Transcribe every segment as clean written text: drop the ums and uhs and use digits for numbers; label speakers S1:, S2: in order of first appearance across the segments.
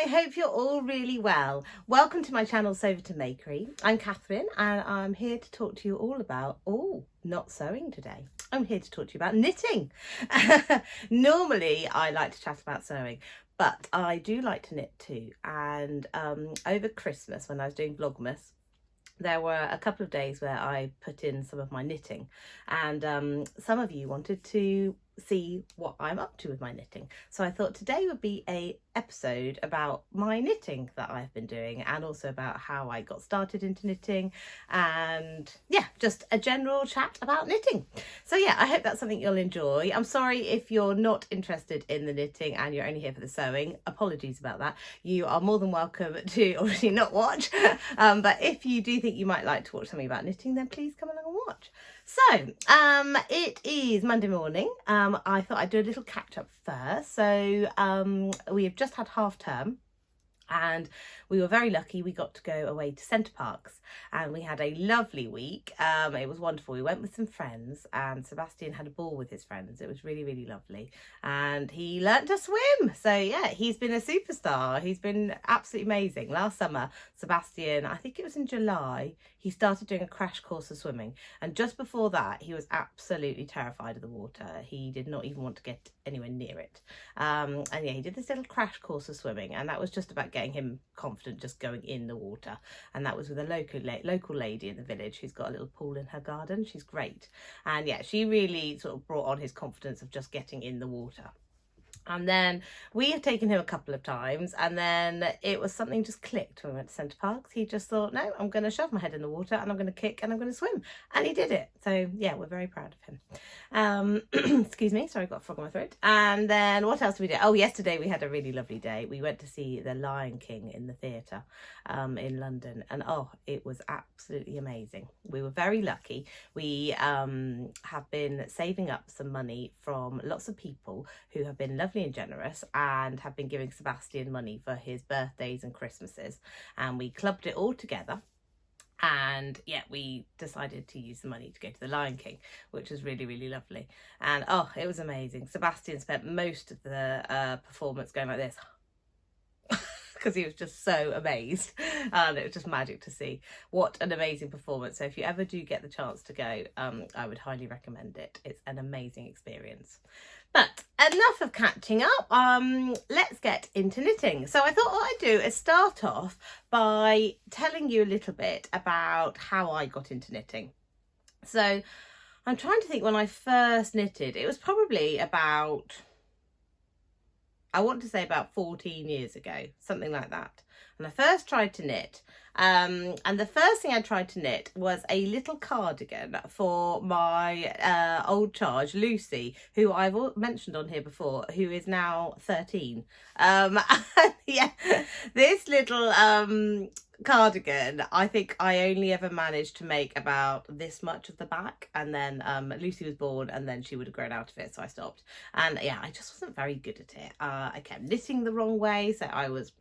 S1: hope you're all really well. Welcome to my channel, Sover to Makery. I'm Katherine and I'm here to talk to you all about, not sewing today. I'm here to talk to you about knitting. Normally I like to chat about sewing, but I do like to knit too. And over Christmas when I was doing Vlogmas, there were a couple of days where I put in some of my knitting, and some of you wanted to see what I'm up to with my knitting. So I thought today would be a episode about my knitting that I've been doing, and also about how I got started into knitting, and yeah, just a general chat about knitting. So yeah, I hope that's something you'll enjoy. I'm sorry if you're not interested in the knitting and you're only here for the sewing. Apologies about that. You are more than welcome to obviously not watch, but if you do think you might like to watch something about knitting, then please come along and watch. So it is Monday morning. I thought I'd do a little catch up first. So we have just had half term, and we were very lucky. We got to go away to Centre Parks and we had a lovely week. It was wonderful. We went with some friends and Sebastian had a ball with his friends. It was really, really lovely, and he learnt to swim. So yeah, he's been a superstar. He's been absolutely amazing. Last summer, Sebastian, I think it was in July, he started doing a crash course of swimming, and just before that he was absolutely terrified of the water. He did not even want to get anywhere near it, and yeah, he did this little crash course of swimming, and that was just about getting him confident just going in the water. And that was with a local lady in the village who's got a little pool in her garden. She's great, and yeah, she really sort of brought on his confidence of just getting in the water. And then we have taken him a couple of times, and then it was something just clicked when we went to Centre Parks. He just thought, no, I'm going to shove my head in the water and I'm going to kick and I'm going to swim. And he did it. So yeah, we're very proud of him. Excuse me, sorry, I've got a frog in my throat. And then what else did we do? Oh, yesterday we had a really lovely day. We went to see The Lion King in the theatre in London, and oh, it was absolutely amazing. We were very lucky. We have been saving up some money from lots of people who have been lovely and generous and have been giving Sebastian money for his birthdays and Christmases, and we clubbed it all together. And yeah, we decided to use the money to go to The Lion King, which was really, really lovely. And oh, it was amazing. Sebastian spent most of the performance going like this because he was just so amazed, and it was just magic to see. What an amazing performance. So if you ever do get the chance to go, I would highly recommend it. It's an amazing experience. But enough of catching up, let's get into knitting. So I thought what I'd do is start off by telling you a little bit about how I got into knitting. So I'm trying to think, when I first knitted, it was probably about, I want to say about 14 years ago, something like that. And I first tried to knit, and the first thing I tried to knit was a little cardigan for my old charge, Lucy, who I've mentioned on here before, who is now 13. Yeah, this little cardigan, I think I only ever managed to make about this much of the back, and then Lucy was born and then she would have grown out of it, so I stopped. And yeah, I just wasn't very good at it. I kept knitting the wrong way, so I was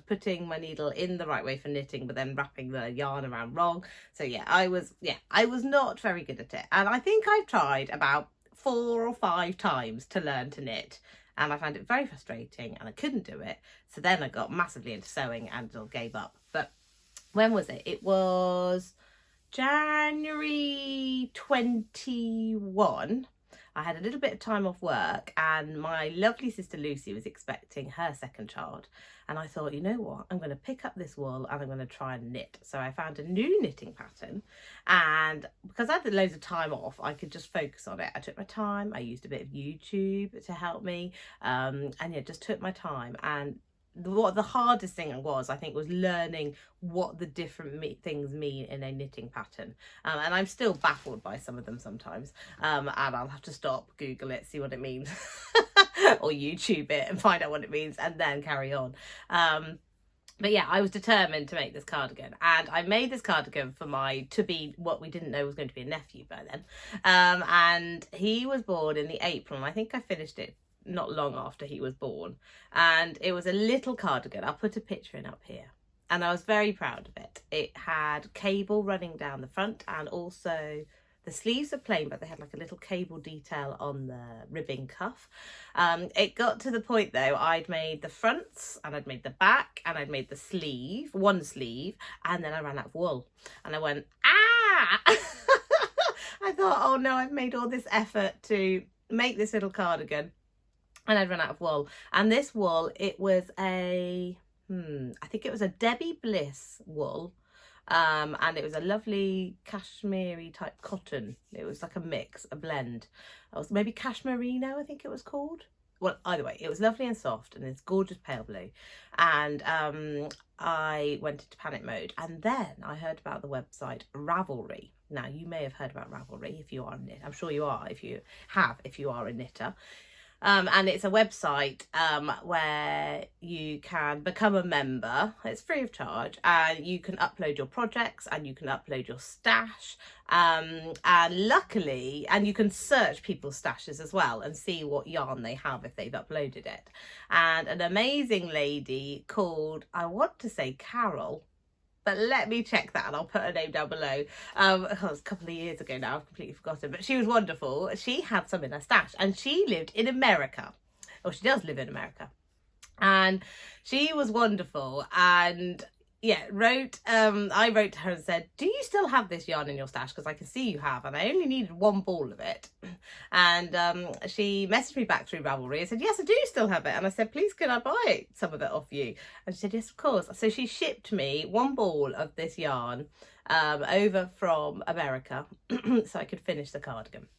S1: putting my needle in the right way for knitting, but then wrapping the yarn around wrong. So yeah, I was not very good at it, and I think I've tried about 4 or 5 times to learn to knit, and I found it very frustrating and I couldn't do it. So then I got massively into sewing and I gave up. But when was it? It was January 21. I had a little bit of time off work, and my lovely sister Lucy was expecting her second child, and I thought, you know what, I'm going to pick up this wool and I'm going to try and knit. So I found a new knitting pattern, and because I had loads of time off, I could just focus on it. I took my time. I used a bit of YouTube to help me, and yeah, just took my time. And what the hardest thing was, I think, was learning what the different things mean in a knitting pattern, and I'm still baffled by some of them sometimes, and I'll have to stop, Google it, see what it means or YouTube it and find out what it means and then carry on. But yeah, I was determined to make this cardigan, and I made this cardigan for my to-be, what we didn't know was going to be a nephew by then, and he was born in the April, and I think I finished it not long after he was born, and it was a little cardigan. I'll put a picture in up here, and I was very proud of it. It had cable running down the front and also The sleeves are plain, but they had like a little cable detail on the ribbing cuff. It got to the point though, I'd made the fronts and I'd made the back and I'd made the sleeve, one sleeve, and then I ran out of wool and I went, ah! I thought, oh no, I've made all this effort to make this little cardigan and I'd run out of wool. And this wool, it was I think it was a Debbie Bliss wool. And it was a lovely cashmere type cotton. It was like a mix, a blend. It was maybe cashmerino, I think it was called. Well, either way, it was lovely and soft and it's gorgeous pale blue. And I went into panic mode. And then I heard about the website Ravelry. Now, you may have heard about Ravelry if you are a knitter. I'm sure you are if you are a knitter. And it's a website where you can become a member. It's free of charge, and you can upload your projects and you can upload your stash. And luckily, and you can search people's stashes as well and see what yarn they have if they've uploaded it. And an amazing lady called, I want to say Carol, but let me check that and I'll put her name down below. It was a couple of years ago now, I've completely forgotten, but she was wonderful. She had some in her stash and she lived in America. Or she does live in America. And she was wonderful. And yeah, I wrote to her and said, do you still have this yarn in your stash? Because I can see you have, and I only needed one ball of it. And she messaged me back through Ravelry and said, yes, I do still have it. And I said, please, can I buy some of it off you? And she said, yes, of course. So she shipped me one ball of this yarn over from America so I could finish the cardigan.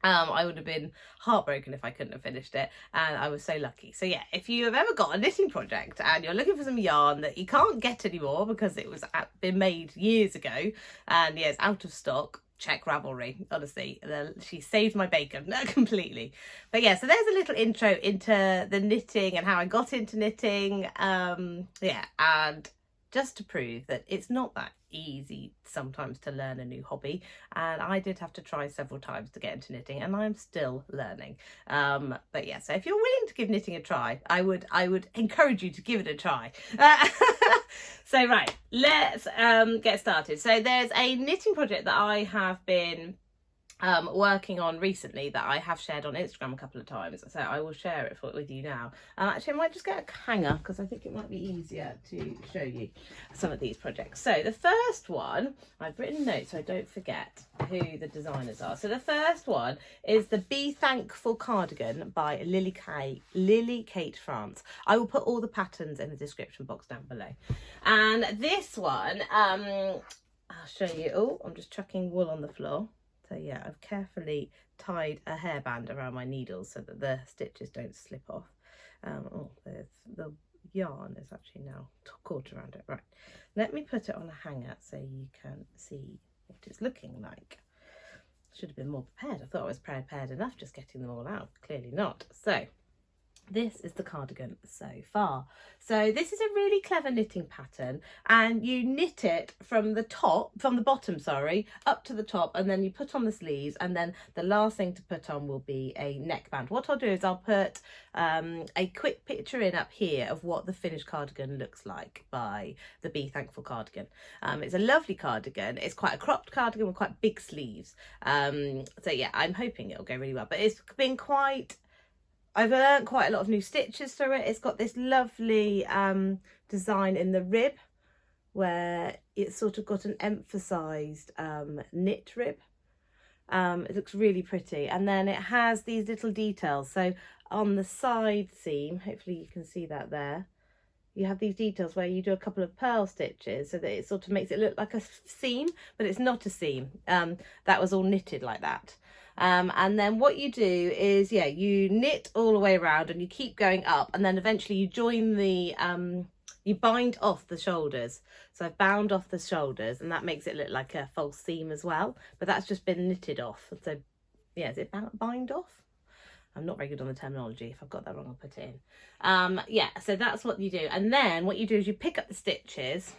S1: I would have been heartbroken if I couldn't have finished it, and I was so lucky. So yeah, if you have ever got a knitting project and you're looking for some yarn that you can't get anymore because it was been made years ago and yeah, it's out of stock, check Ravelry. Honestly, she saved my bacon completely. But yeah, so there's a little intro into the knitting and how I got into knitting. Yeah, and just to prove that it's not that easy sometimes to learn a new hobby, and I did have to try several times to get into knitting, and I'm still learning. But yeah, so if you're willing to give knitting a try, I would encourage you to give it a try. So right, let's get started. So there's a knitting project that I have been working on recently that I have shared on Instagram a couple of times, so I will share it with you now. Actually, I might just get a hanger because I think it might be easier to show you some of these projects. So the first one, I've written notes so I don't forget who the designers are. So the first one is the Be Thankful cardigan by Lily Kate France. I will put all the patterns in the description box down below. And this one, I'll show you. Oh, I'm just chucking wool on the floor. So yeah, I've carefully tied a hairband around my needles so that the stitches don't slip off. Oh, there's the yarn is actually now caught around it. Right, let me put it on a hanger so you can see what it's looking like. Should have been more prepared. I thought I was prepared enough just getting them all out. Clearly not. So this is the cardigan so far. So this is a really clever knitting pattern, and you knit it from the bottom, up to the top, and then you put on the sleeves, and then the last thing to put on will be a neckband. What I'll do is I'll put a quick picture in up here of what the finished cardigan looks like by the Be Thankful cardigan. It's a lovely cardigan. It's quite a cropped cardigan with quite big sleeves. So yeah, I'm hoping it'll go really well, but it's been I've learned quite a lot of new stitches through it. It's got this lovely design in the rib where it's sort of got an emphasised knit rib. It looks really pretty. And then it has these little details. So on the side seam, hopefully you can see that there, you have these details where you do a couple of purl stitches so that it sort of makes it look like a seam, but it's not a seam. That was all knitted like that. And then what you do is, yeah, you knit all the way around and you keep going up, and then eventually you join the, you bind off the shoulders. So I've bound off the shoulders, and that makes it look like a false seam as well, but that's just been knitted off. So yeah, is it bind off? I'm not very good on the terminology. If I've got that wrong, I'll put it in. Yeah, so that's what you do. And then what you do is you pick up the stitches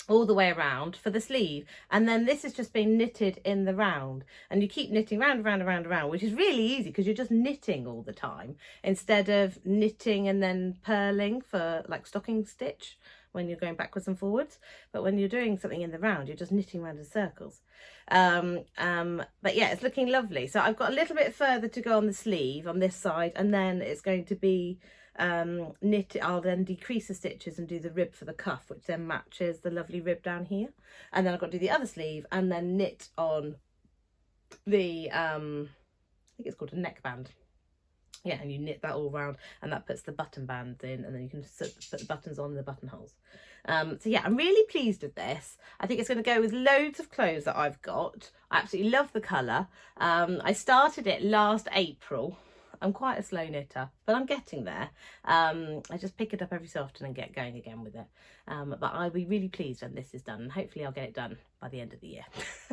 S1: all the way around for the sleeve, and then this is just being knitted in the round, and you keep knitting round, which is really easy because you're just knitting all the time instead of knitting and then purling for like stocking stitch, when you're going backwards and forwards, but when you're doing something in the round, you're just knitting around in circles. But yeah, it's looking lovely. So I've got a little bit further to go on the sleeve on this side, and then it's going to be knit. I'll then decrease the stitches and do the rib for the cuff, which then matches the lovely rib down here, and then I've got to do the other sleeve and then knit on the I think it's called a neckband. Yeah, and you knit that all round, and that puts the button bands in, and then you can put the buttons on the buttonholes. So yeah, I'm really pleased with this. I think it's going to go with loads of clothes that I've got. I absolutely love the colour. I started it last April. I'm quite a slow knitter, but I'm getting there. I just pick it up every so often and get going again with it. But I'll be really pleased when this is done, and hopefully I'll get it done by the end of the year.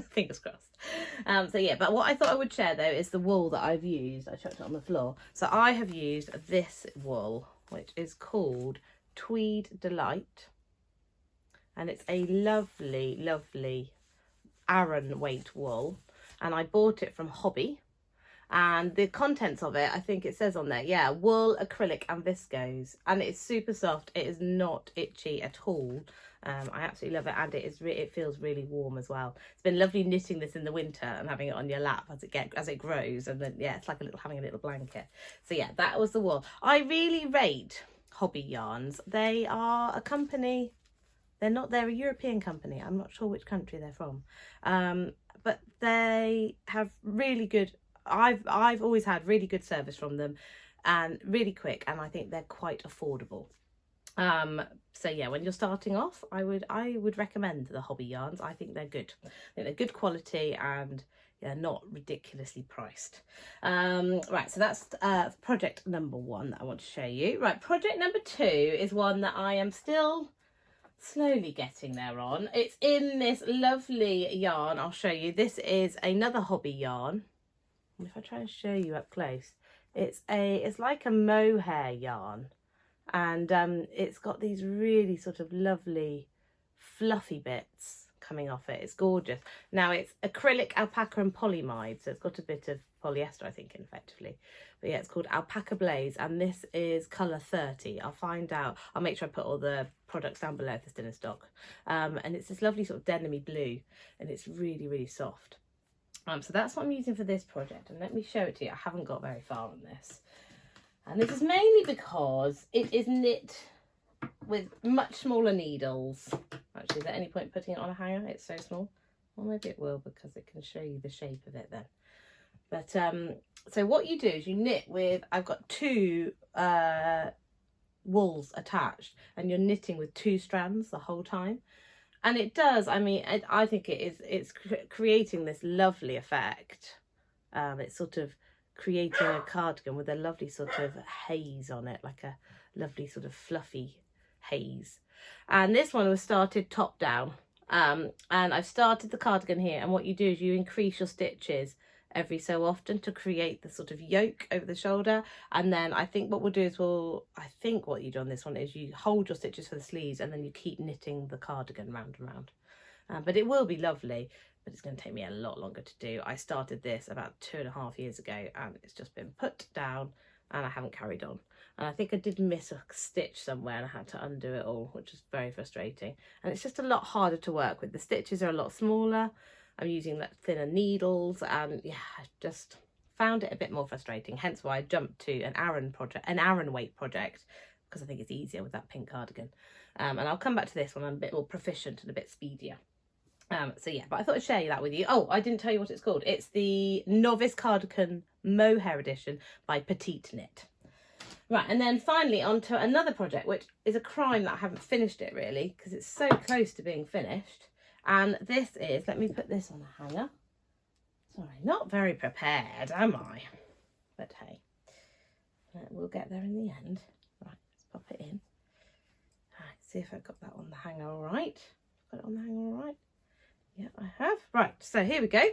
S1: Fingers crossed. So yeah, but what I thought I would share though is the wool that I've used. I chucked it on the floor. So I have used this wool, which is called Tweed Delight. And it's a lovely, lovely Aran weight wool. And I bought it from Hobby. And the contents of it, I think it says on there, yeah, wool, acrylic and viscose, and it's super soft. It is not itchy at all. I absolutely love it, and it feels really warm as well. It's been lovely knitting this in the winter and having it on your lap as it grows, and then yeah, it's like having a little blanket. So yeah, that was the wool. I really rate Hobby Yarns. They are a company. They're a European company. I'm not sure which country they're from, but they have really good. I've always had really good service from them, and really quick, and I think they're quite affordable. So yeah, when you're starting off, I would recommend the Hobby Yarns. I think they're good. I think they're good quality, and yeah, not ridiculously priced. Right, so that's project number 1 that I want to show you. Right, project number 2 is one that I am still slowly getting there on. It's in this lovely yarn. I'll show you. This is another Hobby yarn. If I try and show you up close, it's like a mohair yarn, and it's got these really sort of lovely fluffy bits coming off it. It's gorgeous. Now it's acrylic, alpaca and polyamide, so it's got a bit of polyester, I think, effectively. But yeah, it's called Alpaca Blaze, and this is colour 30. I'll make sure I put all the products down below if they're still in stock. And it's this lovely sort of denim-y blue, and it's really, really soft. So that's what I'm using for this project, and let me show it to you. I haven't got very far on this, and this is mainly because it is knit with much smaller needles. Actually, is there any point putting it on a hanger? It's so small. Well, maybe it will, because it can show you the shape of it then. But so what you do is you knit with, I've got 2 wools attached, and you're knitting with 2 strands the whole time. And it does, I mean, I think it's creating this lovely effect. It's sort of creating a cardigan with a lovely sort of haze on it, like a lovely sort of fluffy haze. And this one was started top down. And I've started the cardigan here, and what you do is you increase your stitches every so often to create the sort of yoke over the shoulder. And then I think what we'll do is I think what you do on this one is you hold your stitches for the sleeves, and then you keep knitting the cardigan round and round. But it will be lovely, but it's going to take me a lot longer to do. I started this about 2.5 years ago, and it's just been put down, and I haven't carried on. And I think I did miss a stitch somewhere, and I had to undo it all, which is very frustrating. And it's just a lot harder to work with. The stitches are a lot smaller. I'm using that thinner needles, and yeah, I just found it a bit more frustrating. Hence why I jumped to an Aran weight project, because I think it's easier with that pink cardigan. And I'll come back to this when I'm a bit more proficient and a bit speedier. So yeah, but I thought I'd share that with you. Oh, I didn't tell you what it's called. It's the Novice Cardigan Mohair Edition by Petite Knit. Right, and then finally onto another project, which is a crime that I haven't finished it really, because it's so close to being finished. And this is, let me put this on a hanger. Sorry, not very prepared, am I? But hey, we'll get there in the end. Right, let's pop it in. Right, see if I've got that on the hanger all right. Got it on the hanger all right? Yeah, I have. Right, so here we go.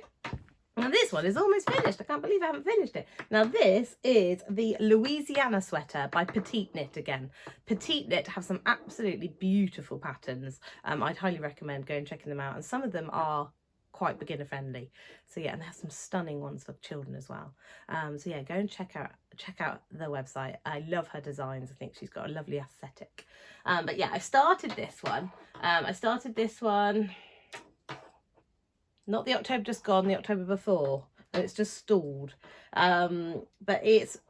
S1: Now this one is almost finished. I can't believe I haven't finished it. Now this is the Louisiana sweater by Petite Knit again. Petite Knit have some absolutely beautiful patterns. I'd highly recommend going and checking them out. And some of them are quite beginner friendly. So yeah, and they have some stunning ones for children as well. So yeah, go and check out the website. I love her designs. I think she's got a lovely aesthetic. But yeah, I started this one. Not the October just gone, the October before. And it's just stalled. But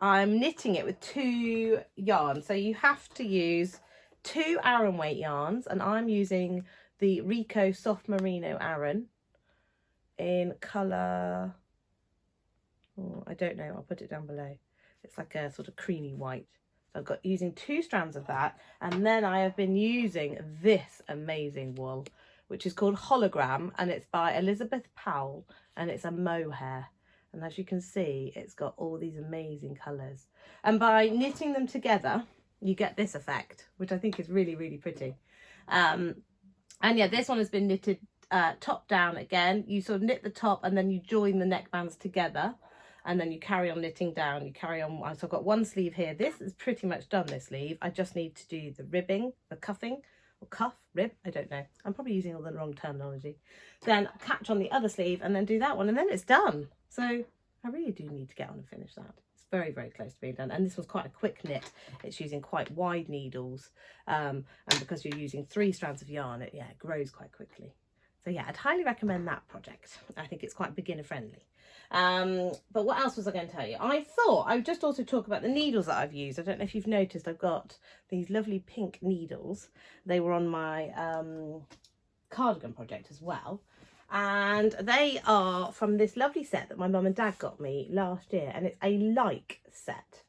S1: I'm knitting it with 2 yarns. So you have to use 2 Aran weight yarns, and I'm using the Rico Soft Merino Aran in colour, I don't know, I'll put it down below. It's like a sort of creamy white. So I've got using 2 strands of that, and then I have been using this amazing wool, which is called Hologram, and it's by Elizabeth Powell, and it's a mohair. And as you can see, it's got all these amazing colours. And by knitting them together, you get this effect, which I think is really, really pretty. And yeah, this one has been knitted top down again. You sort of knit the top and then you join the neckbands together, and then you carry on knitting down. You carry on. So I've got one sleeve here. This is pretty much done, this sleeve. I just need to do the ribbing, the cuffing, or cuff, rib, I don't know. I'm probably using all the wrong terminology. Then catch on the other sleeve and then do that one, and then it's done. So I really do need to get on and finish that. It's very, very close to being done. And this was quite a quick knit. It's using quite wide needles. And because you're using 3 strands of yarn, it grows quite quickly. So yeah, I'd highly recommend that project. I think it's quite beginner friendly. But what else was I going to tell you? I thought I would just also talk about the needles that I've used. I don't know if you've noticed, I've got these lovely pink needles. They were on my cardigan project as well. And they are from this lovely set that my mum and dad got me last year, and it's a like set.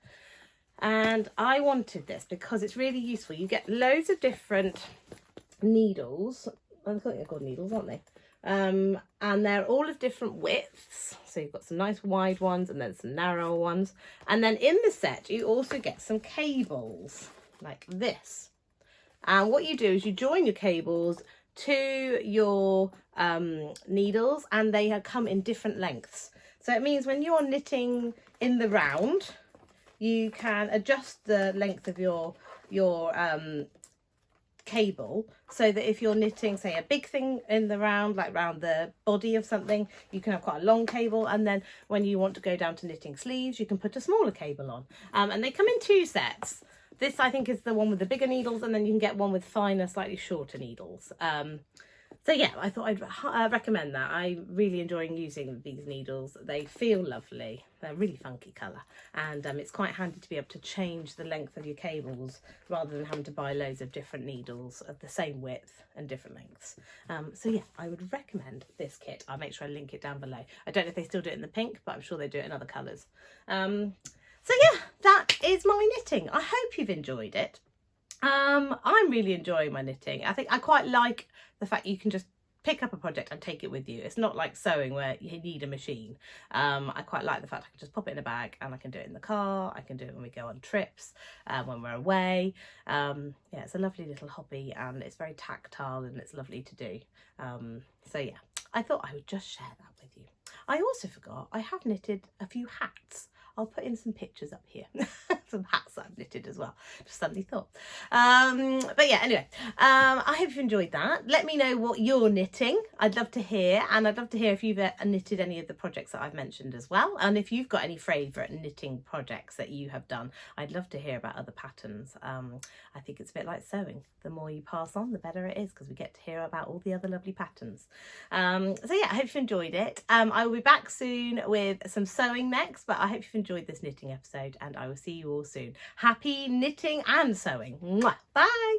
S1: And I wanted this because it's really useful. You get loads of different needles. I think they're called needles, aren't they? And they're all of different widths. So you've got some nice wide ones and then some narrower ones. And then in the set, you also get some cables like this. And what you do is you join your cables to your needles, and they come in different lengths. So it means when you're knitting in the round, you can adjust the length of your cable, so that if you're knitting, say, a big thing in the round, like round the body of something, you can have quite a long cable, and then when you want to go down to knitting sleeves, you can put a smaller cable on. And they come in 2 sets. This, I think, is the one with the bigger needles, and then you can get one with finer, slightly shorter needles. So yeah, I thought I'd recommend that. I'm really enjoying using these needles. They feel lovely. They're really funky colour, and it's quite handy to be able to change the length of your cables rather than having to buy loads of different needles of the same width and different lengths. So yeah, I would recommend this kit. I'll make sure I link it down below. I don't know if they still do it in the pink, but I'm sure they do it in other colours. So yeah, that is my knitting. I hope you've enjoyed it. I'm really enjoying my knitting. I think I quite like the fact you can just pick up a project and take it with you. It's not like sewing where you need a machine. I quite like the fact I can just pop it in a bag, and I can do it in the car. I can do it when we go on trips, when we're away. Yeah, it's a lovely little hobby, and it's very tactile, and it's lovely to do. So yeah, I thought I would just share that with you. I also forgot, I have knitted a few hats. I'll put in some pictures up here. Some hats that I've knitted as well. Just suddenly thought. But yeah, anyway, I hope you enjoyed that. Let me know what you're knitting. I'd love to hear. And I'd love to hear if you've knitted any of the projects that I've mentioned as well. And if you've got any favourite knitting projects that you have done, I'd love to hear about other patterns. I think it's a bit like sewing. The more you pass on, the better it is, because we get to hear about all the other lovely patterns. So yeah, I hope you enjoyed it. I will be back soon with some sewing next, but I hope you've enjoyed this knitting episode, and I will see you all soon. Happy knitting and sewing. Mwah. Bye.